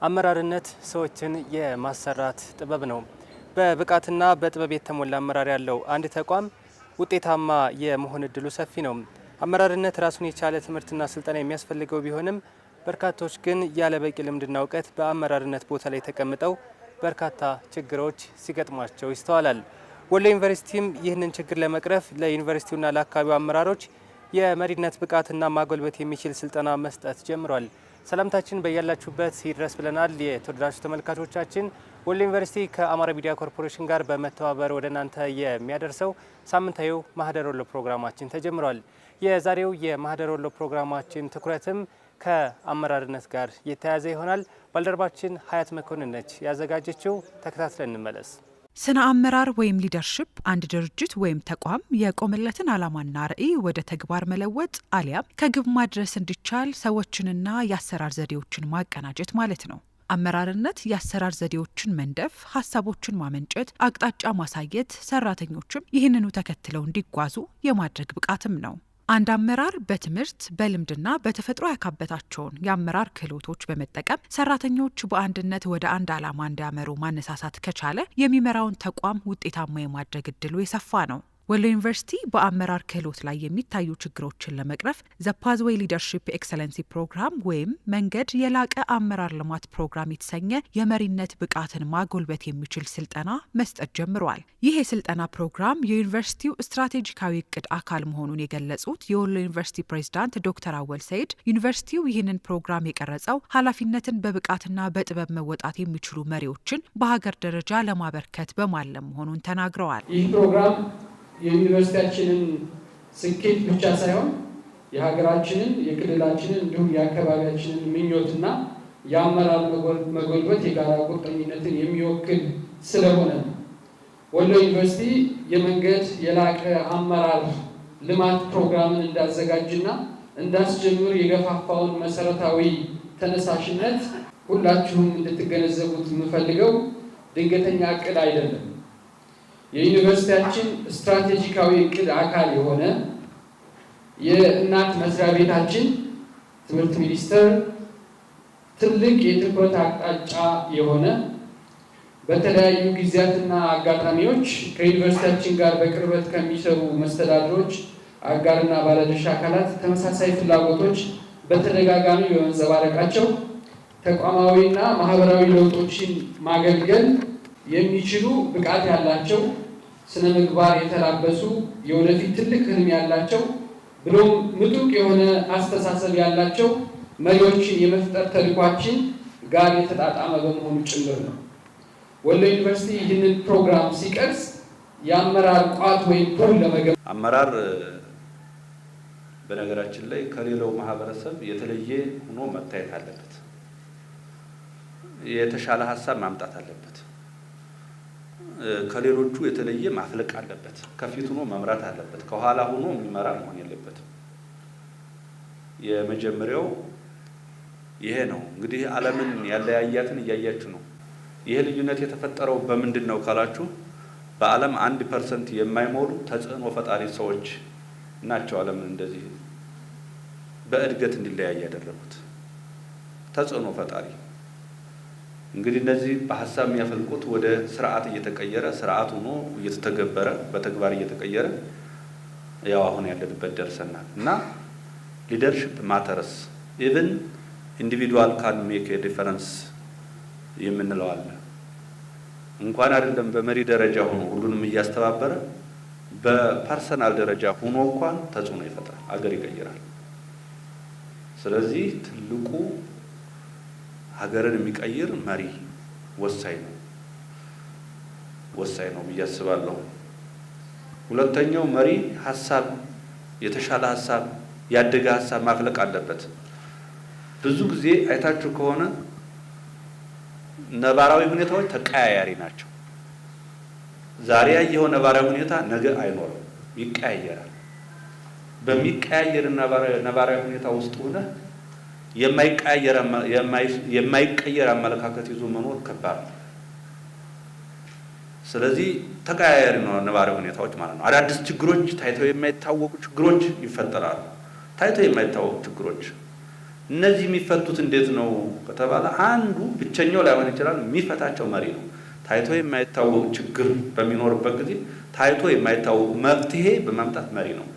አመራርነት ሰዎችን የማሰራት ጥበብ ነው። በብቃትና በጥበብ የተሞላ አመራር ያለው አንድ ተቋም ውጤታማ የመሆን እድሉ ሰፊ ነው። አመራርነት ራሱን የቻለ ትምህርትና ስልጠና የሚያስፈልገው ቢሆንም በርካቶች ግን ያለ በቂ ልምድና እውቀት በአመራርነት ቦታ ላይ ተቀምጠው በርካታ ችግሮች ሲገጥሟቸው ይስተዋላል። ወሎ ዩኒቨርሲቲም ይህንን ችግር ለመቅረፍ ለዩኒቨርሲቲውና ለአካባቢው አመራሮች የመሪነት ብቃትና ማጎልበት የሚችል ስልጠና መስጠት ጀምሯል። ሰላምታችን በያላችሁበት ይድረስ ብለናል። የተወደዳችሁ ተመልካቾቻችን ወሎ ዩኒቨርሲቲ ከአማራ ሚዲያ ኮርፖሬሽን ጋር በመተባበር ወደ እናንተ የሚያደርሰው ሳምንታዊው ማህደር ወሎ ፕሮግራማችን ተጀምሯል። የዛሬው የማህደር ወሎ ፕሮግራማችን ትኩረትም ከአመራርነት ጋር የተያያዘ ይሆናል። ባልደረባችን ሀያት መኮንን ነች ያዘጋጀችው። ተከታትለን እንመለስ። ስነ አመራር ወይም ሊደርሽፕ አንድ ድርጅት ወይም ተቋም የቆመለትን ዓላማና ራዕይ ወደ ተግባር መለወጥ አሊያም ከግብ ማድረስ እንዲቻል ሰዎችንና የአሰራር ዘዴዎችን ማቀናጀት ማለት ነው። አመራርነት የአሰራር ዘዴዎችን መንደፍ፣ ሀሳቦችን ማመንጨት፣ አቅጣጫ ማሳየት፣ ሰራተኞችም ይህንኑ ተከትለው እንዲጓዙ የማድረግ ብቃትም ነው። አንድ አመራር በትምህርት በልምድና በተፈጥሮ ያካበታቸውን የአመራር ክህሎቶች በመጠቀም ሰራተኞች በአንድነት ወደ አንድ ዓላማ እንዲያመሩ ማነሳሳት ከቻለ የሚመራውን ተቋም ውጤታማ የማድረግ እድሉ የሰፋ ነው። ወሎ ዩኒቨርሲቲ በአመራር ክህሎት ላይ የሚታዩ ችግሮችን ለመቅረፍ ዘ ፓዝዌይ ሊደርሺፕ ኤክሰለንሲ ፕሮግራም ወይም መንገድ የላቀ አመራር ልማት ፕሮግራም የተሰኘ የመሪነት ብቃትን ማጎልበት የሚችል ስልጠና መስጠት ጀምሯል። ይህ የስልጠና ፕሮግራም የዩኒቨርሲቲው ስትራቴጂካዊ እቅድ አካል መሆኑን የገለጹት የወሎ ዩኒቨርሲቲ ፕሬዝዳንት ዶክተር አወል ሰይድ ዩኒቨርሲቲው ይህንን ፕሮግራም የቀረጸው ኃላፊነትን በብቃትና በጥበብ መወጣት የሚችሉ መሪዎችን በሀገር ደረጃ ለማበርከት በማለም መሆኑን ተናግረዋል። ይህ ፕሮግራም የዩኒቨርሲቲያችንን ስኬት ብቻ ሳይሆን የሀገራችንን፣ የክልላችንን እንዲሁም የአካባቢያችንን ምኞትና የአመራር መጎልበት የጋራ ቁርጠኝነትን የሚወክል ስለሆነ ነው። ወሎ ዩኒቨርሲቲ የመንገድ የላቀ አመራር ልማት ፕሮግራምን እንዳዘጋጅና እንዳስጀምር የገፋፋውን መሰረታዊ ተነሳሽነት ሁላችሁም እንድትገነዘቡት የምፈልገው ድንገተኛ እቅድ አይደለም። የዩኒቨርሲቲያችን ስትራቴጂካዊ እቅድ አካል የሆነ የእናት መስሪያ ቤታችን ትምህርት ሚኒስቴር ትልቅ የትኩረት አቅጣጫ የሆነ በተለያዩ ጊዜያትና አጋጣሚዎች ከዩኒቨርሲቲያችን ጋር በቅርበት ከሚሰሩ መስተዳድሮች አጋርና ባለድርሻ አካላት ተመሳሳይ ፍላጎቶች በተደጋጋሚ በመንጸባረቃቸው ተቋማዊና ማህበራዊ ለውጦችን ማገልገል የሚችሉ ብቃት ያላቸው ስነ ምግባር የተላበሱ የወደፊት ትልቅ ህልም ያላቸው ብሎም ምጡቅ የሆነ አስተሳሰብ ያላቸው መሪዎችን የመፍጠር ተልዕኳችን ጋር የተጣጣመ በመሆኑ ጭምር ነው። ወሎ ዩኒቨርሲቲ ይህንን ፕሮግራም ሲቀርጽ የአመራር ቋት ወይም ፑል ለመገንባት አመራር በነገራችን ላይ ከሌላው ማህበረሰብ የተለየ ሆኖ መታየት አለበት። የተሻለ ሀሳብ ማምጣት አለበት። ከሌሎቹ የተለየ ማፍለቅ አለበት። ከፊት ሆኖ መምራት አለበት። ከኋላ ሆኖ የሚመራ መሆን የለበትም። የመጀመሪያው ይሄ ነው። እንግዲህ ዓለምን ያለያያትን እያያችሁ ነው። ይሄ ልዩነት የተፈጠረው በምንድን ነው ካላችሁ በዓለም 1% የማይሞሉ ተጽዕኖ ፈጣሪ ሰዎች ናቸው ዓለምን እንደዚህ በእድገት እንዲለያይ ያደረጉት። ተጽዕኖ ፈጣሪ እንግዲህ እነዚህ በሐሳብ የሚያፈልቁት ወደ ስርዓት እየተቀየረ ስርዓት ሆኖ እየተተገበረ በተግባር እየተቀየረ ያው አሁን ያለንበት ደርሰናል። እና ሊደርሺፕ ማተርስ ኢቭን ኢንዲቪዱዋል ካን ሜክ ኤ ዲፈረንስ የምንለው አለ። እንኳን አይደለም በመሪ ደረጃ ሆኖ ሁሉንም እያስተባበረ በፐርሰናል ደረጃ ሆኖ እንኳን ተጽዕኖ ይፈጥራል፣ አገር ይቀይራል። ስለዚህ ትልቁ ሀገርን የሚቀይር መሪ ወሳኝ ነው ብዬ አስባለሁ። ሁለተኛው መሪ ሀሳብ የተሻለ ሀሳብ ያደገ ሀሳብ ማፍለቅ አለበት። ብዙ ጊዜ አይታችሁ ከሆነ ነባራዊ ሁኔታዎች ተቀያያሪ ናቸው። ዛሬ ያየው ነባራዊ ሁኔታ ነገ አይኖርም፣ ይቀያየራል። በሚቀያየር ነባራዊ ሁኔታ ውስጥ ሆነ የማይቀየር አመለካከት ይዞ መኖር ከባድ ነው። ስለዚህ ተቀያያሪ ነው ነባራዊ ሁኔታዎች ማለት ነው። አዳዲስ ችግሮች ታይተው የማይታወቁ ችግሮች ይፈጠራሉ። ታይተው የማይታወቁ ችግሮች እነዚህ የሚፈቱት እንዴት ነው ከተባለ አንዱ ብቸኛው ላይሆን ይችላል፣ የሚፈታቸው መሪ ነው። ታይቶ የማይታወቅ ችግር በሚኖርበት ጊዜ ታይቶ የማይታወቅ መፍትሄ በማምጣት መሪ ነው።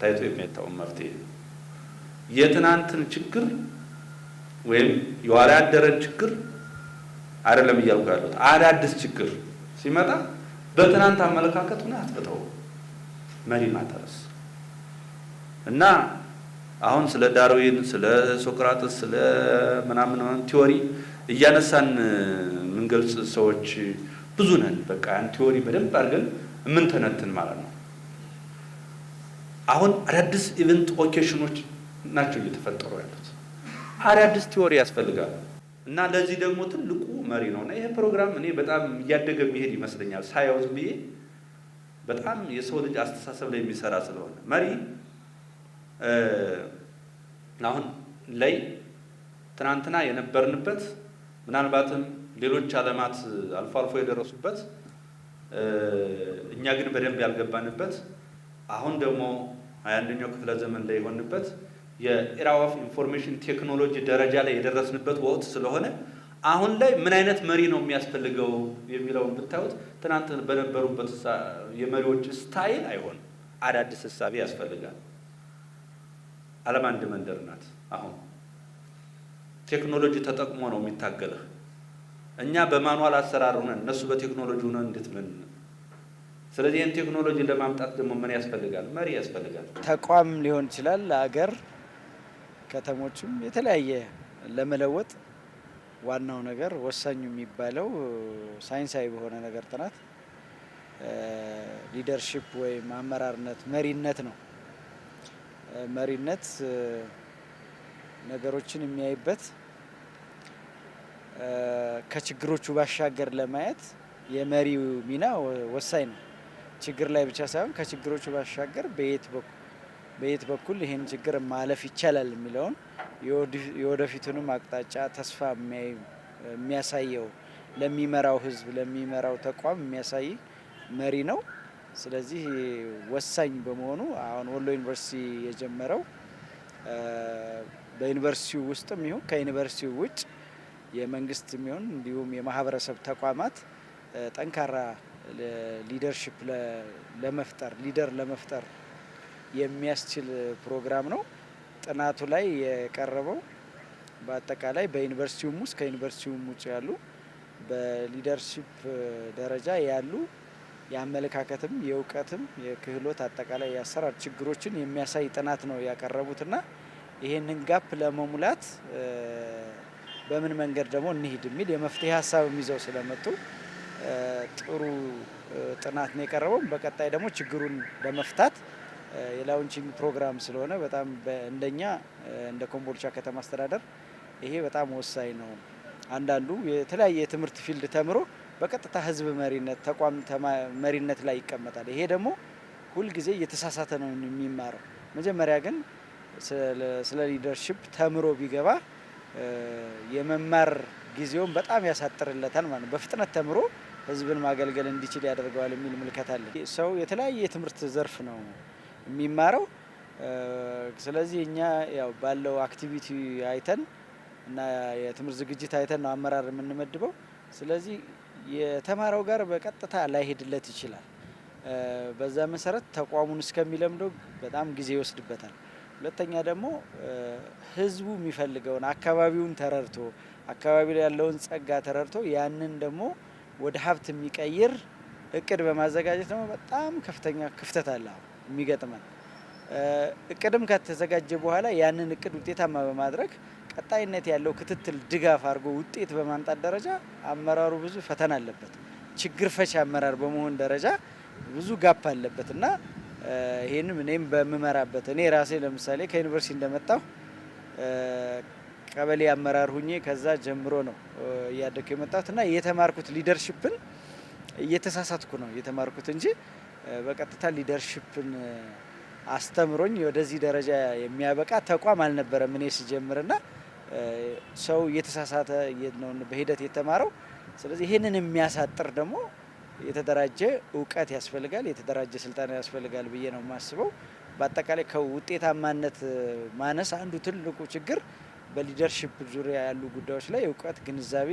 ታይቶ የማይታወቅ መፍትሄ የትናንትን ችግር ወይም የዋላ ያደረን ችግር አይደለም እያልኩ ያሉት አዳዲስ ችግር ሲመጣ በትናንት አመለካከት ሆነ አትፈታው መሪ ማተረስ እና አሁን ስለ ዳርዊን ስለ ሶክራጥስ ስለ ምናምን ቲዮሪ እያነሳን የምንገልጽ ሰዎች ብዙ ነን። በቃ ያን ቲዮሪ በደንብ አድርገን የምንተነትን ማለት ነው። አሁን አዳዲስ ኢቨንት ኦኬሽኖች ናቸው እየተፈጠሩ ያሉት። አዳዲስ ቲዮሪ ያስፈልጋል እና ለዚህ ደግሞ ትልቁ መሪ ነው እና ይሄ ፕሮግራም እኔ በጣም እያደገ የሚሄድ ይመስለኛል ሳየው ዝም ብዬ በጣም የሰው ልጅ አስተሳሰብ ላይ የሚሰራ ስለሆነ መሪ አሁን ላይ ትናንትና የነበርንበት ምናልባትም ሌሎች ዓለማት አልፎ አልፎ የደረሱበት እኛ ግን በደንብ ያልገባንበት አሁን ደግሞ 21ኛው ክፍለ ዘመን ላይ የሆንበት የኢራ ኦፍ ኢንፎርሜሽን ቴክኖሎጂ ደረጃ ላይ የደረስንበት ወቅት ስለሆነ አሁን ላይ ምን አይነት መሪ ነው የሚያስፈልገው የሚለውን ብታዩት ትናንት በነበሩበት የመሪዎች ስታይል አይሆንም። አዳዲስ ሐሳብ ያስፈልጋል። ዓለም አንድ መንደር ናት። አሁን ቴክኖሎጂ ተጠቅሞ ነው የሚታገለው። እኛ በማኑዋል አሰራር ሆነን እነሱ በቴክኖሎጂ ሆነን እንዴት ምን ስለዚህ ይህን ቴክኖሎጂ ለማምጣት ደግሞ ምን ያስፈልጋል? መሪ ያስፈልጋል። ተቋም ሊሆን ይችላል፣ አገር፣ ከተሞችም የተለያየ ለመለወጥ ዋናው ነገር ወሳኙ የሚባለው ሳይንሳዊ በሆነ ነገር ጥናት ሊደርሺፕ ወይም አመራርነት መሪነት ነው። መሪነት ነገሮችን የሚያይበት ከችግሮቹ ባሻገር ለማየት የመሪው ሚና ወሳኝ ነው። ችግር ላይ ብቻ ሳይሆን ከችግሮቹ ባሻገር በየት በኩል ይሄን ችግር ማለፍ ይቻላል የሚለውን የወደፊቱንም አቅጣጫ ተስፋ የሚያሳየው ለሚመራው ሕዝብ ለሚመራው ተቋም የሚያሳይ መሪ ነው። ስለዚህ ወሳኝ በመሆኑ አሁን ወሎ ዩኒቨርሲቲ የጀመረው በዩኒቨርሲቲው ውስጥም ይሁን ከዩኒቨርሲቲው ውጭ የመንግስት የሚሆን እንዲሁም የማህበረሰብ ተቋማት ጠንካራ ሊደርሺፕ ሊደር ለመፍጠር የሚያስችል ፕሮግራም ነው። ጥናቱ ላይ የቀረበው በአጠቃላይ በዩኒቨርሲቲውም ውስጥ ከዩኒቨርሲቲውም ውጭ ያሉ በሊደርሺፕ ደረጃ ያሉ የአመለካከትም የእውቀትም የክህሎት አጠቃላይ የአሰራር ችግሮችን የሚያሳይ ጥናት ነው ያቀረቡትና ይህንን ጋፕ ለመሙላት በምን መንገድ ደግሞ እንሂድ የሚል የመፍትሄ ሀሳብም ይዘው ስለመጡ ጥሩ ጥናት ነው የቀረበው። በቀጣይ ደግሞ ችግሩን ለመፍታት የላውንቺንግ ፕሮግራም ስለሆነ በጣም እንደኛ እንደ ኮምቦልቻ ከተማ አስተዳደር ይሄ በጣም ወሳኝ ነው። አንዳንዱ የተለያየ የትምህርት ፊልድ ተምሮ በቀጥታ ህዝብ መሪነት ተቋም መሪነት ላይ ይቀመጣል። ይሄ ደግሞ ሁልጊዜ እየተሳሳተ ነው የሚማረው። መጀመሪያ ግን ስለ ሊደርሺፕ ተምሮ ቢገባ የመማር ጊዜውን በጣም ያሳጥርለታል ማለት ነው። በፍጥነት ተምሮ ህዝብን ማገልገል እንዲችል ያደርገዋል የሚል ምልከታ አለ። ሰው የተለያየ የትምህርት ዘርፍ ነው የሚማረው። ስለዚህ እኛ ያው ባለው አክቲቪቲ አይተን እና የትምህርት ዝግጅት አይተን ነው አመራር የምንመድበው። ስለዚህ የተማረው ጋር በቀጥታ ላይሄድለት ይችላል። በዛ መሰረት ተቋሙን እስከሚለምደው በጣም ጊዜ ይወስድበታል። ሁለተኛ ደግሞ ህዝቡ የሚፈልገውን አካባቢውን ተረድቶ አካባቢ ላይ ያለውን ጸጋ ተረድቶ ያንን ደግሞ ወደ ሀብት የሚቀይር እቅድ በማዘጋጀት ደግሞ በጣም ከፍተኛ ክፍተት አለ የሚገጥመን። እቅድም ከተዘጋጀ በኋላ ያንን እቅድ ውጤታማ በማድረግ ቀጣይነት ያለው ክትትል ድጋፍ አድርጎ ውጤት በማምጣት ደረጃ አመራሩ ብዙ ፈተና አለበት። ችግር ፈቺ አመራር በመሆን ደረጃ ብዙ ጋፕ አለበት እና ይሄንም እኔም በምመራበት እኔ ራሴ ለምሳሌ ከዩኒቨርሲቲ እንደመጣሁ ቀበሌ አመራር ሁኜ ከዛ ጀምሮ ነው እያደኩ የመጣሁት እና የተማርኩት ሊደርሺፕን እየተሳሳትኩ ነው የተማርኩት እንጂ በቀጥታ ሊደርሺፕን አስተምሮኝ ወደዚህ ደረጃ የሚያበቃ ተቋም አልነበረም እኔ ስጀምርና ሰው እየተሳሳተ ነው በሂደት የተማረው። ስለዚህ ይህንን የሚያሳጥር ደግሞ የተደራጀ እውቀት ያስፈልጋል፣ የተደራጀ ስልጠና ያስፈልጋል ብዬ ነው የማስበው። በአጠቃላይ ከውጤታማነት ማነስ አንዱ ትልቁ ችግር በሊደርሺፕ ዙሪያ ያሉ ጉዳዮች ላይ እውቀት፣ ግንዛቤ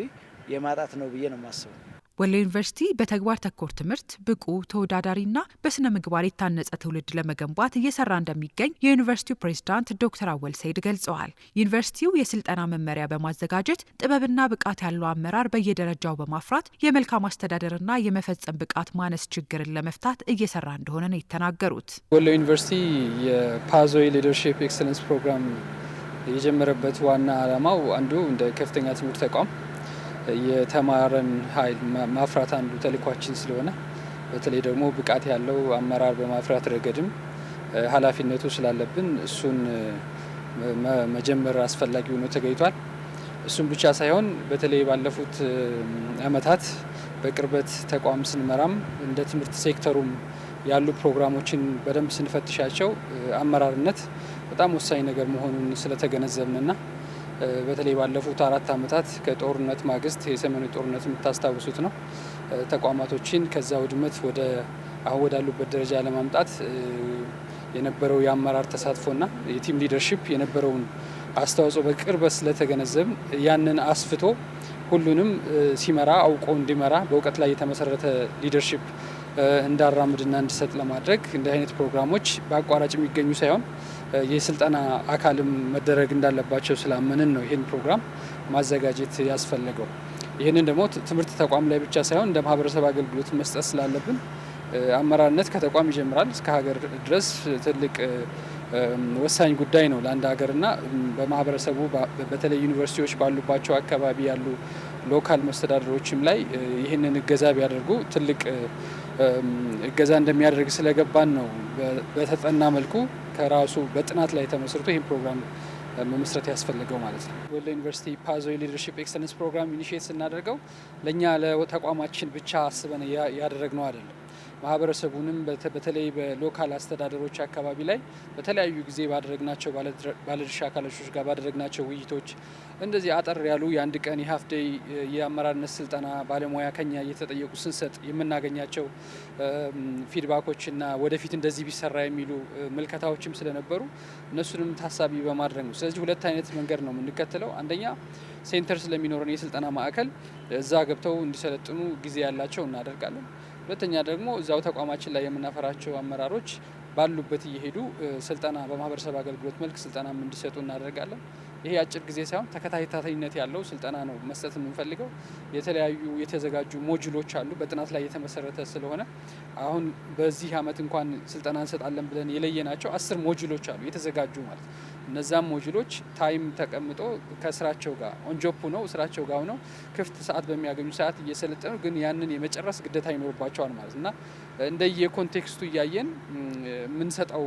የማጣት ነው ብዬ ነው የማስበው። ወሎ ዩኒቨርሲቲ በተግባር ተኮር ትምህርት ብቁ ተወዳዳሪና በስነ ምግባር የታነጸ ትውልድ ለመገንባት እየሰራ እንደሚገኝ የዩኒቨርሲቲው ፕሬዝዳንት ዶክተር አወል ሰይድ ገልጸዋል። ዩኒቨርሲቲው የስልጠና መመሪያ በማዘጋጀት ጥበብና ብቃት ያለው አመራር በየደረጃው በማፍራት የመልካም አስተዳደርና የመፈጸም ብቃት ማነስ ችግርን ለመፍታት እየሰራ እንደሆነ ነው የተናገሩት። ወሎ ዩኒቨርሲቲ የፓዞይ ሊደርሺፕ ኤክሰለንስ ፕሮግራም የጀመረበት ዋና ዓላማው አንዱ እንደ ከፍተኛ ትምህርት ተቋም የተማረን ኃይል ማፍራት አንዱ ተልዕኳችን ስለሆነ በተለይ ደግሞ ብቃት ያለው አመራር በማፍራት ረገድም ኃላፊነቱ ስላለብን እሱን መጀመር አስፈላጊ ሆኖ ተገኝቷል። እሱም ብቻ ሳይሆን በተለይ ባለፉት ዓመታት በቅርበት ተቋም ስንመራም እንደ ትምህርት ሴክተሩም ያሉ ፕሮግራሞችን በደንብ ስንፈትሻቸው አመራርነት በጣም ወሳኝ ነገር መሆኑን ስለተገነዘብንና በተለይ ባለፉት 4 ዓመታት ከጦርነት ማግስት የሰሜኑ ጦርነት የምታስታውሱት ነው። ተቋማቶችን ከዛ ውድመት ወደ አሁን ወዳሉበት ደረጃ ለማምጣት የነበረው የአመራር ተሳትፎና የቲም ሊደርሺፕ የነበረውን አስተዋጽኦ በቅርበት ስለተገነዘብ ያንን አስፍቶ ሁሉንም ሲመራ አውቆ እንዲመራ በእውቀት ላይ የተመሰረተ ሊደርሺፕ እንዳራምድና እንዲሰጥ ለማድረግ እንዲህ አይነት ፕሮግራሞች በአቋራጭ የሚገኙ ሳይሆን የስልጠና አካልም መደረግ እንዳለባቸው ስላመንን ነው ይህን ፕሮግራም ማዘጋጀት ያስፈለገው። ይህንን ደግሞ ትምህርት ተቋም ላይ ብቻ ሳይሆን እንደ ማህበረሰብ አገልግሎት መስጠት ስላለብን አመራርነት ከተቋም ይጀምራል እስከ ሀገር ድረስ ትልቅ ወሳኝ ጉዳይ ነው ለአንድ ሀገርና በማህበረሰቡ በተለይ ዩኒቨርሲቲዎች ባሉባቸው አካባቢ ያሉ ሎካል መስተዳድሮችም ላይ ይህንን እገዛ ቢያደርጉ ትልቅ እገዛ እንደሚያደርግ ስለገባን ነው በተጠና መልኩ ከራሱ በጥናት ላይ ተመስርቶ ይህን ፕሮግራም መመስረት ያስፈልገው ማለት ነው። ወሎ ዩኒቨርሲቲ ፓዞይ ሊደርሺፕ ኤክሰለንስ ፕሮግራም ኢኒሺየት ስናደርገው ለእኛ ለተቋማችን ብቻ አስበን ያደረግነው አይደለም። ማህበረሰቡንም በተለይ በሎካል አስተዳደሮች አካባቢ ላይ በተለያዩ ጊዜ ባደረግናቸው ባለድርሻ አካሎች ጋር ባደረግናቸው ውይይቶች እንደዚህ አጠር ያሉ የአንድ ቀን የሀፍ ዴይ የአመራርነት ስልጠና ባለሙያ ከኛ እየተጠየቁ ስንሰጥ የምናገኛቸው ፊድባኮችና ወደፊት እንደዚህ ቢሰራ የሚሉ ምልከታዎችም ስለነበሩ እነሱንም ታሳቢ በማድረግ ነው። ስለዚህ 2 አይነት መንገድ ነው የምንከተለው። አንደኛ ሴንተር ስለሚኖረን የስልጠና ማዕከል እዛ ገብተው እንዲሰለጥኑ ጊዜ ያላቸው እናደርጋለን። ሁለተኛ ደግሞ እዛው ተቋማችን ላይ የምናፈራቸው አመራሮች ባሉበት እየሄዱ ስልጠና በማህበረሰብ አገልግሎት መልክ ስልጠናም እንዲሰጡ እናደርጋለን። ይሄ አጭር ጊዜ ሳይሆን ተከታታይነት ያለው ስልጠና ነው መስጠት የምንፈልገው። የተለያዩ የተዘጋጁ ሞጁሎች አሉ በጥናት ላይ የተመሰረተ ስለሆነ አሁን በዚህ ዓመት እንኳን ስልጠና እንሰጣለን ብለን የለየናቸው 10 ሞጁሎች አሉ የተዘጋጁ ማለት። እነዛም ሞጁሎች ታይም ተቀምጦ ከስራቸው ጋር ኦንጆፕ ነው ስራቸው ጋር ነው ክፍት ሰዓት በሚያገኙ ሰዓት እየሰለጠኑ ግን ያንን የመጨረስ ግዴታ ይኖርባቸዋል ማለት እና እንደየኮንቴክስቱ እያየን የምንሰጠው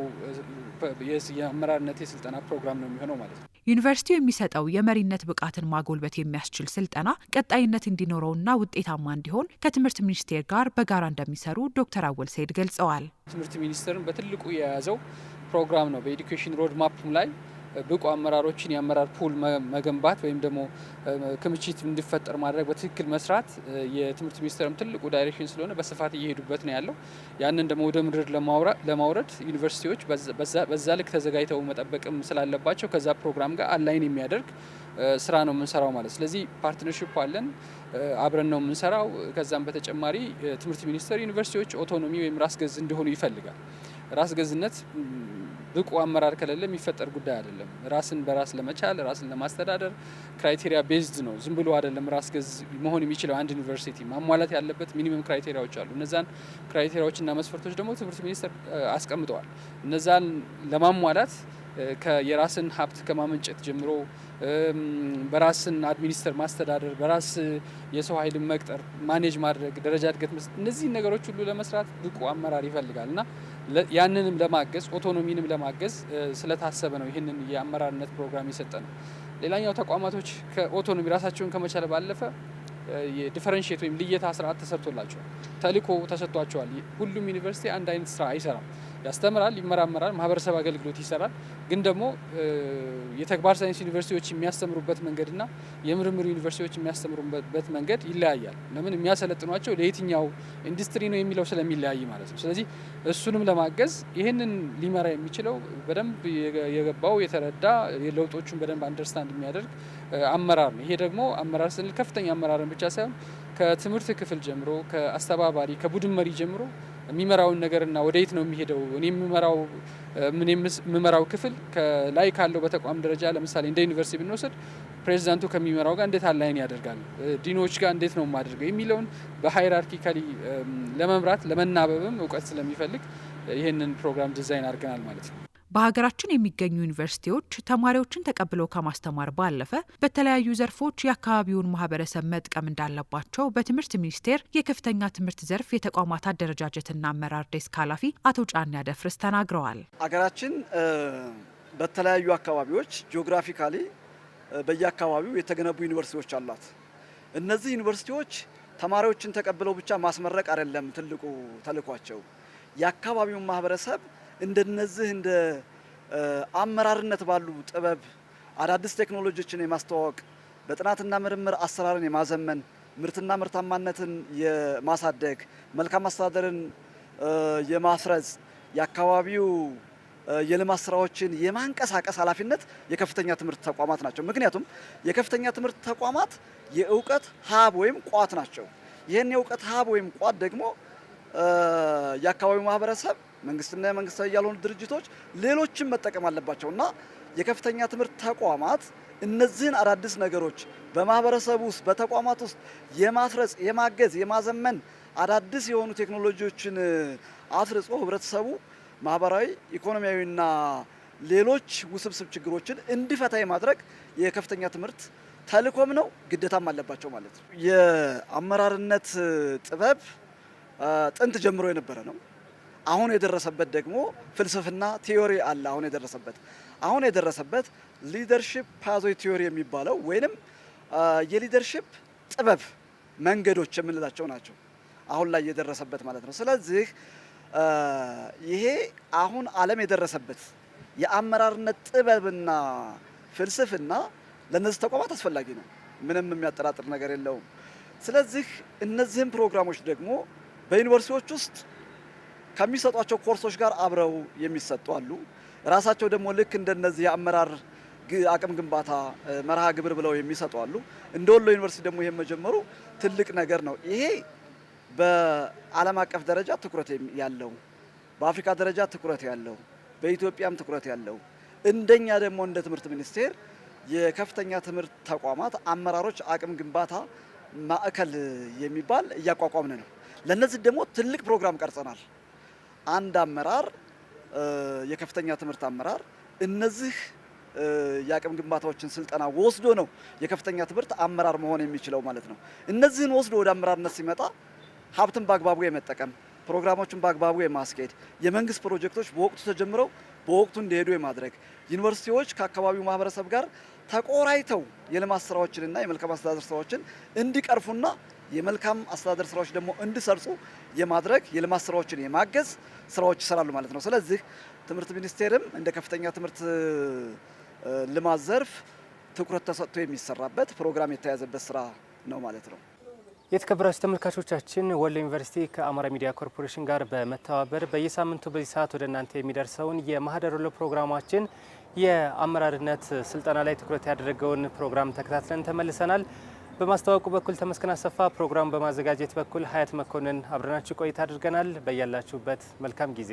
የአመራርነት የስልጠና ፕሮግራም ነው የሚሆነው ማለት ነው። ዩኒቨርሲቲው የሚሰጠው የመሪነት ብቃትን ማጎልበት የሚያስችል ስልጠና ቀጣይነት እንዲኖረውና ውጤታማ እንዲሆን ከትምህርት ሚኒስቴር ጋር በጋራ እንደሚሰሩ ዶክተር አወል ሰይድ ገልጸዋል። ትምህርት ሚኒስቴርን በትልቁ የያዘው ፕሮግራም ነው። በኤዱኬሽን ሮድ ማፕም ላይ ብቁ አመራሮችን የአመራር ፑል መገንባት ወይም ደግሞ ክምችት እንዲፈጠር ማድረግ በትክክል መስራት የትምህርት ሚኒስቴርም ትልቁ ዳይሬክሽን ስለሆነ በስፋት እየሄዱበት ነው ያለው። ያንን ደግሞ ወደ ምድር ለማውረድ ዩኒቨርሲቲዎች በዛ ልክ ተዘጋጅተው መጠበቅም ስላለባቸው ከዛ ፕሮግራም ጋር አላይን የሚያደርግ ስራ ነው የምንሰራው ማለት። ስለዚህ ፓርትነርሺፕ አለን፣ አብረን ነው የምንሰራው። ከዛም በተጨማሪ ትምህርት ሚኒስቴር ዩኒቨርሲቲዎች ኦቶኖሚ ወይም ራስ ገዝ እንዲሆኑ ይፈልጋል። ራስ ገዝነት ብቁ አመራር ከሌለ የሚፈጠር ጉዳይ አይደለም። ራስን በራስ ለመቻል ራስን ለማስተዳደር ክራይቴሪያ ቤዝድ ነው። ዝም ብሎ አይደለም ራስ ገዝ መሆን የሚችለው። አንድ ዩኒቨርሲቲ ማሟላት ያለበት ሚኒመም ክራይቴሪያዎች አሉ። እነዛን ክራይቴሪያዎችና መስፈርቶች ደግሞ ትምህርት ሚኒስቴር አስቀምጠዋል። እነዛን ለማሟላት የራስን ሀብት ከማመንጨት ጀምሮ በራስን አድሚኒስተር ማስተዳደር፣ በራስ የሰው ኃይልን መቅጠር፣ ማኔጅ ማድረግ፣ ደረጃ እድገት እነዚህ ነገሮች ሁሉ ለመስራት ብቁ አመራር ይፈልጋል እና ያንንም ለማገዝ ኦቶኖሚንም ለማገዝ ስለታሰበ ነው ይህንን የአመራርነት ፕሮግራም የሰጠ ነው። ሌላኛው ተቋማቶች ከኦቶኖሚ ራሳቸውን ከመቻል ባለፈ የዲፈረንሺየት ወይም ልየታ ስርዓት ተሰርቶላቸዋል። ተልዕኮ ተሰጥቷቸዋል። ሁሉም ዩኒቨርሲቲ አንድ አይነት ስራ አይሰራም። ያስተምራል፣ ይመራመራል፣ ማህበረሰብ አገልግሎት ይሰራል። ግን ደግሞ የተግባር ሳይንስ ዩኒቨርሲቲዎች የሚያስተምሩበት መንገድና የምርምር ዩኒቨርሲቲዎች የሚያስተምሩበት መንገድ ይለያያል። ለምን የሚያሰለጥኗቸው ለየትኛው ኢንዱስትሪ ነው የሚለው ስለሚለያይ ማለት ነው። ስለዚህ እሱንም ለማገዝ ይህንን ሊመራ የሚችለው በደንብ የገባው የተረዳ ለውጦቹን በደንብ አንደርስታንድ የሚያደርግ አመራር ነው። ይሄ ደግሞ አመራር ስንል ከፍተኛ አመራርን ብቻ ሳይሆን ከትምህርት ክፍል ጀምሮ ከአስተባባሪ ከቡድን መሪ ጀምሮ የሚመራውን ነገርና ወደየት ነው የሚሄደው እኔ የምመራው ክፍል ከላይ ካለው በተቋም ደረጃ ለምሳሌ እንደ ዩኒቨርሲቲ ብንወስድ ፕሬዚዳንቱ ከሚመራው ጋር እንዴት አላይን ያደርጋል፣ ዲኖች ጋር እንዴት ነው የማደርገው የሚለውን በሃይራርኪካሊ ለመምራት ለመናበብም እውቀት ስለሚፈልግ ይህንን ፕሮግራም ዲዛይን አድርገናል ማለት ነው። በሀገራችን የሚገኙ ዩኒቨርሲቲዎች ተማሪዎችን ተቀብለው ከማስተማር ባለፈ በተለያዩ ዘርፎች የአካባቢውን ማህበረሰብ መጥቀም እንዳለባቸው በትምህርት ሚኒስቴር የከፍተኛ ትምህርት ዘርፍ የተቋማት አደረጃጀትና አመራር ዴስክ ኃላፊ አቶ ጫን ያደፍርስ ተናግረዋል። ሀገራችን በተለያዩ አካባቢዎች ጂኦግራፊካሊ በየአካባቢው የተገነቡ ዩኒቨርሲቲዎች አሏት። እነዚህ ዩኒቨርሲቲዎች ተማሪዎችን ተቀብለው ብቻ ማስመረቅ አይደለም ትልቁ ተልዕኳቸው። የአካባቢውን ማህበረሰብ እንደነዚህ እንደ አመራርነት ባሉ ጥበብ አዳዲስ ቴክኖሎጂዎችን የማስተዋወቅ በጥናትና ምርምር አሰራርን የማዘመን ምርትና ምርታማነትን የማሳደግ መልካም አስተዳደርን የማስረጽ የአካባቢው የልማት ስራዎችን የማንቀሳቀስ ኃላፊነት የከፍተኛ ትምህርት ተቋማት ናቸው። ምክንያቱም የከፍተኛ ትምህርት ተቋማት የእውቀት ሀብ ወይም ቋት ናቸው። ይህን የእውቀት ሀብ ወይም ቋት ደግሞ የአካባቢው ማህበረሰብ መንግስትና የመንግስታዊ ያልሆኑ ድርጅቶች ሌሎችም መጠቀም አለባቸው እና የከፍተኛ ትምህርት ተቋማት እነዚህን አዳዲስ ነገሮች በማህበረሰቡ ውስጥ በተቋማት ውስጥ የማስረጽ የማገዝ የማዘመን አዳዲስ የሆኑ ቴክኖሎጂዎችን አስርጾ ህብረተሰቡ ማህበራዊ ኢኮኖሚያዊና ሌሎች ውስብስብ ችግሮችን እንዲፈታ የማድረግ የከፍተኛ ትምህርት ተልዕኮም ነው ግዴታም አለባቸው ማለት ነው። የአመራርነት ጥበብ ጥንት ጀምሮ የነበረ ነው። አሁን የደረሰበት ደግሞ ፍልስፍና ቲዮሪ አለ። አሁን የደረሰበት ሊደርሺፕ ፓዝዌይ ቲዮሪ የሚባለው ወይንም የሊደርሺፕ ጥበብ መንገዶች የምንላቸው ናቸው አሁን ላይ የደረሰበት ማለት ነው። ስለዚህ ይሄ አሁን ዓለም የደረሰበት የአመራርነት ጥበብና ፍልስፍና ለነዚህ ተቋማት አስፈላጊ ነው። ምንም የሚያጠራጥር ነገር የለውም። ስለዚህ እነዚህም ፕሮግራሞች ደግሞ በዩኒቨርሲቲዎች ውስጥ ከሚሰጧቸው ኮርሶች ጋር አብረው የሚሰጡ አሉ። ራሳቸው ደግሞ ልክ እንደነዚህ የአመራር አቅም ግንባታ መርሃ ግብር ብለው የሚሰጡ አሉ። እንደ ወሎ ዩኒቨርሲቲ ደግሞ ይሄን መጀመሩ ትልቅ ነገር ነው። ይሄ በዓለም አቀፍ ደረጃ ትኩረት ያለው፣ በአፍሪካ ደረጃ ትኩረት ያለው፣ በኢትዮጵያም ትኩረት ያለው እንደኛ ደግሞ እንደ ትምህርት ሚኒስቴር የከፍተኛ ትምህርት ተቋማት አመራሮች አቅም ግንባታ ማዕከል የሚባል እያቋቋምን ነው። ለነዚህ ደግሞ ትልቅ ፕሮግራም ቀርጸናል። አንድ አመራር የከፍተኛ ትምህርት አመራር እነዚህ የአቅም ግንባታዎችን ስልጠና ወስዶ ነው የከፍተኛ ትምህርት አመራር መሆን የሚችለው ማለት ነው። እነዚህን ወስዶ ወደ አመራርነት ሲመጣ ሀብትን በአግባቡ የመጠቀም ፕሮግራሞችን በአግባቡ የማስኬድ የመንግስት ፕሮጀክቶች በወቅቱ ተጀምረው በወቅቱ እንዲሄዱ የማድረግ ዩኒቨርሲቲዎች ከአካባቢው ማህበረሰብ ጋር ተቆራይተው የልማት ስራዎችንና የመልካም አስተዳደር ስራዎችን እንዲቀርፉና የመልካም አስተዳደር ስራዎች ደግሞ እንዲሰርጹ የማድረግ የልማት ስራዎችን የማገዝ ስራዎች ይሰራሉ ማለት ነው። ስለዚህ ትምህርት ሚኒስቴርም እንደ ከፍተኛ ትምህርት ልማት ዘርፍ ትኩረት ተሰጥቶ የሚሰራበት ፕሮግራም የተያዘበት ስራ ነው ማለት ነው። የተከበራችሁ ተመልካቾቻችን ወሎ ዩኒቨርሲቲ ከአማራ ሚዲያ ኮርፖሬሽን ጋር በመተባበር በየሳምንቱ በዚህ ሰዓት ወደ እናንተ የሚደርሰውን የማህደር ወሎ ፕሮግራማችን የአመራርነት ስልጠና ላይ ትኩረት ያደረገውን ፕሮግራም ተከታትለን ተመልሰናል። በማስተዋወቁ በኩል ተመስገን አሰፋ፣ ፕሮግራም በማዘጋጀት በኩል ሀያት መኮንን አብረናችሁ ቆይታ አድርገናል። በያላችሁበት መልካም ጊዜ